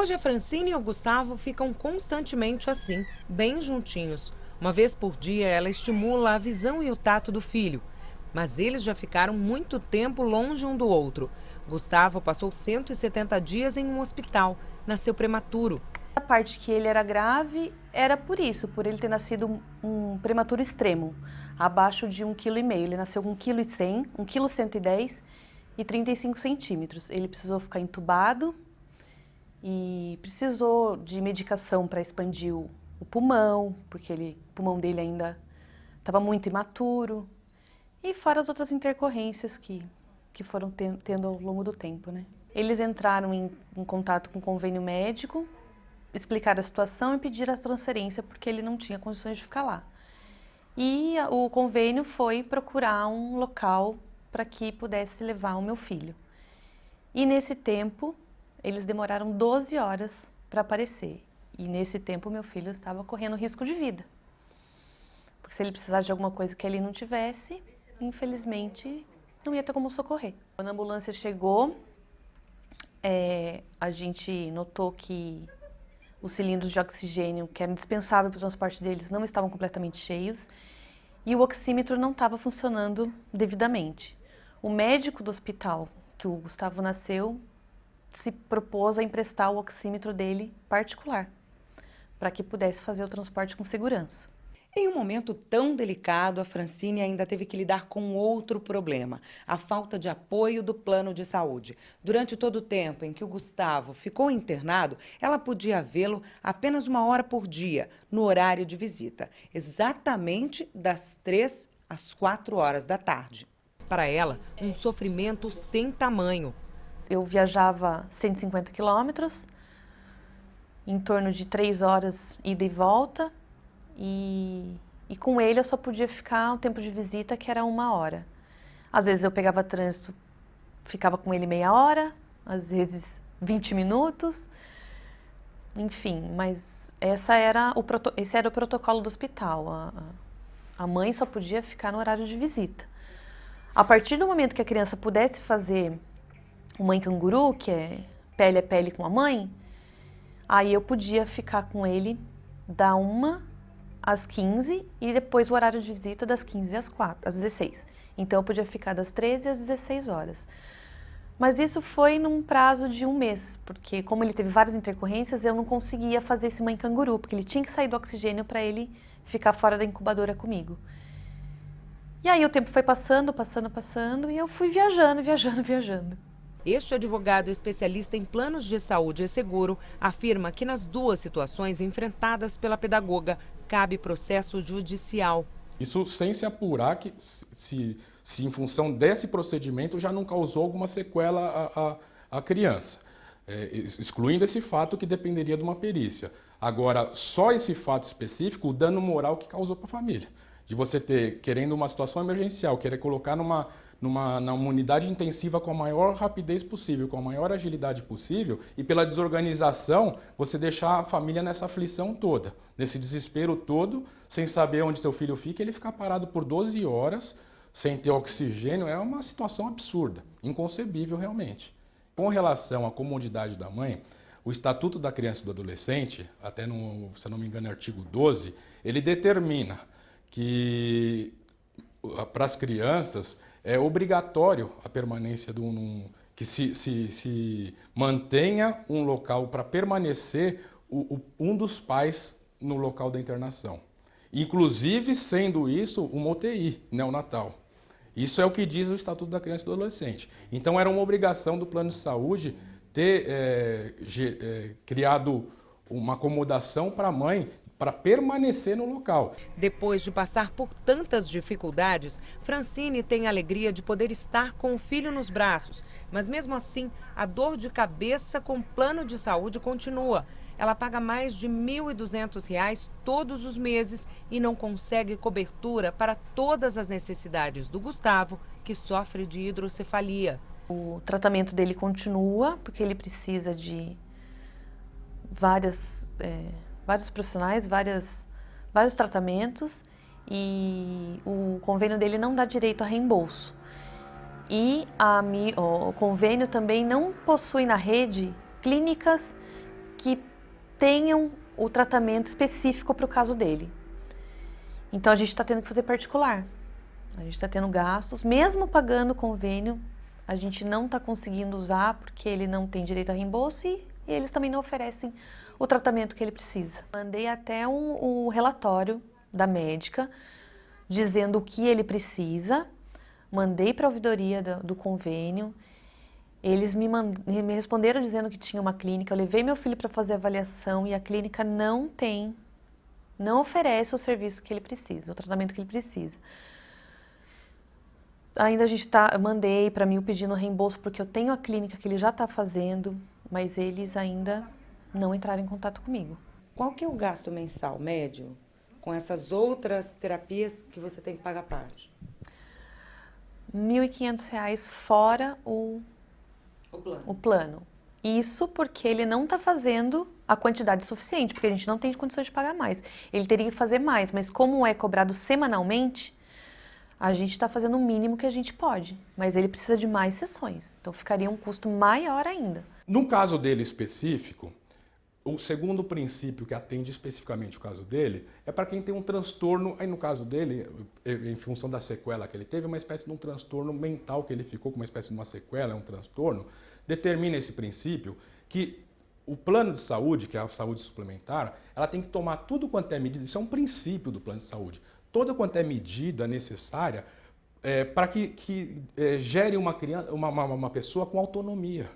Hoje a Francine e o Gustavo ficam constantemente assim, bem juntinhos. Uma vez por dia ela estimula a visão e o tato do filho. Mas eles já ficaram muito tempo longe um do outro. Gustavo passou 170 dias em um hospital, nasceu prematuro. A parte que ele era grave era por isso, por ele ter nascido um prematuro extremo, abaixo de 1,5 kg. Ele nasceu com 1,1 kg, 1,110 kg e 35 centímetros. Ele precisou ficar entubado e precisou de medicação para expandir o pulmão, porque o pulmão dele ainda estava muito imaturo. E fora as outras intercorrências que foram tendo ao longo do tempo, né? Eles entraram em contato com o convênio médico, explicaram a situação e pediram a transferência porque ele não tinha condições de ficar lá. E o convênio foi procurar um local para que pudesse levar o meu filho. E nesse tempo, eles demoraram 12 horas para aparecer. E nesse tempo, meu filho estava correndo risco de vida. Porque se ele precisasse de alguma coisa que ele não tivesse, infelizmente, não ia ter como socorrer. Quando a ambulância chegou, a gente notou que os cilindros de oxigênio, que eram indispensáveis para o transporte deles, não estavam completamente cheios e o oxímetro não estava funcionando devidamente. O médico do hospital que o Gustavo nasceu se propôs a emprestar o oxímetro dele particular, para que pudesse fazer o transporte com segurança. Em um momento tão delicado, a Francine ainda teve que lidar com outro problema, a falta de apoio do plano de saúde. Durante todo o tempo em que o Gustavo ficou internado, ela podia vê-lo apenas 1 hora por dia, no horário de visita, exatamente das 3 às 4 horas da tarde. Para ela, um sofrimento sem tamanho. Eu viajava 150 quilômetros, em torno de 3 horas ida e volta, e com ele eu só podia ficar o tempo de visita, que era 1 hora. Às vezes eu pegava trânsito, ficava com ele meia hora, às vezes 20 minutos, enfim, mas esse era o protocolo do hospital. A mãe só podia ficar no horário de visita. A partir do momento que a criança pudesse fazer o mãe canguru, que é pele com a mãe, aí eu podia ficar com ele da 1 às 15 e depois o horário de visita das 15 às 16. Então eu podia ficar das 13 às 16 horas. Mas isso foi num prazo de 1 mês, porque como ele teve várias intercorrências, eu não conseguia fazer esse mãe canguru, porque ele tinha que sair do oxigênio para ele ficar fora da incubadora comigo. E aí o tempo foi passando e eu fui viajando. Este advogado especialista em planos de saúde e seguro afirma que nas duas situações enfrentadas pela pedagoga, cabe processo judicial. Isso sem se apurar que se em função desse procedimento já não causou alguma sequela à criança. Excluindo esse fato que dependeria de uma perícia. Agora, só esse fato específico, o dano moral que causou para a família. De você ter, querendo uma situação emergencial, querer colocar numa unidade intensiva com a maior rapidez possível, com a maior agilidade possível, e pela desorganização, você deixar a família nessa aflição toda, nesse desespero todo, sem saber onde seu filho fica, ele ficar parado por 12 horas, sem ter oxigênio, é uma situação absurda, inconcebível realmente. Com relação à comodidade da mãe, o Estatuto da Criança e do Adolescente, até no, se eu não me engano, artigo 12, ele determina que para as crianças é obrigatório a permanência que se mantenha um local para permanecer um dos pais no local da internação. Inclusive, sendo isso, uma UTI neonatal. Isso é o que diz o Estatuto da Criança e do Adolescente. Então, era uma obrigação do plano de saúde ter criado uma acomodação para a mãe para permanecer no local. Depois de passar por tantas dificuldades, Francine tem a alegria de poder estar com o filho nos braços. Mas mesmo assim, a dor de cabeça com o plano de saúde continua. Ela paga mais de R$ 1.200 todos os meses e não consegue cobertura para todas as necessidades do Gustavo, que sofre de hidrocefalia. O tratamento dele continua, porque ele precisa de vários profissionais, vários tratamentos, e o convênio dele não dá direito a reembolso. E o convênio também não possui na rede clínicas que tenham o tratamento específico para o caso dele. Então a gente está tendo que fazer particular. A gente está tendo gastos, mesmo pagando o convênio, a gente não está conseguindo usar porque ele não tem direito a reembolso e eles também não oferecem o tratamento que ele precisa. Mandei até o relatório da médica dizendo o que ele precisa, mandei para a ouvidoria do convênio, eles me responderam dizendo que tinha uma clínica, eu levei meu filho para fazer a avaliação e a clínica não oferece o serviço que ele precisa, o tratamento que ele precisa. Ainda mandei para mim pedindo reembolso porque eu tenho a clínica que ele já está fazendo, mas eles ainda não entraram em contato comigo. Qual que é o gasto mensal médio com essas outras terapias que você tem que pagar parte? R$ 1.500 fora o plano. Isso porque ele não está fazendo a quantidade suficiente, porque a gente não tem condições de pagar mais. Ele teria que fazer mais, mas como é cobrado semanalmente, a gente está fazendo o mínimo que a gente pode, mas ele precisa de mais sessões, então ficaria um custo maior ainda. No caso dele específico, o segundo princípio que atende especificamente o caso dele é para quem tem um transtorno, aí no caso dele, em função da sequela que ele teve, uma espécie de um transtorno mental que ele ficou com uma espécie de uma sequela, um transtorno, determina esse princípio que o plano de saúde, que é a saúde suplementar, ela tem que tomar tudo quanto é medida, isso é um princípio do plano de saúde, toda quanto é medida necessária para que gere uma criança, uma pessoa com autonomia.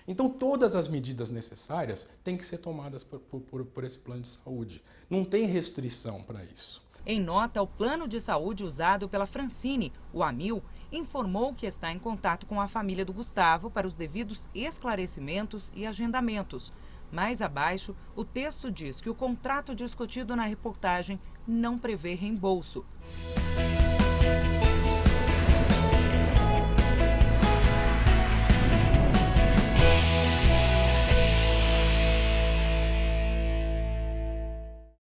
Então, todas as medidas necessárias têm que ser tomadas por esse plano de saúde. Não tem restrição para isso. Em nota, o plano de saúde usado pela Francine, o Amil, informou que está em contato com a família do Gustavo para os devidos esclarecimentos e agendamentos. Mais abaixo, o texto diz que o contrato discutido na reportagem não prevê reembolso.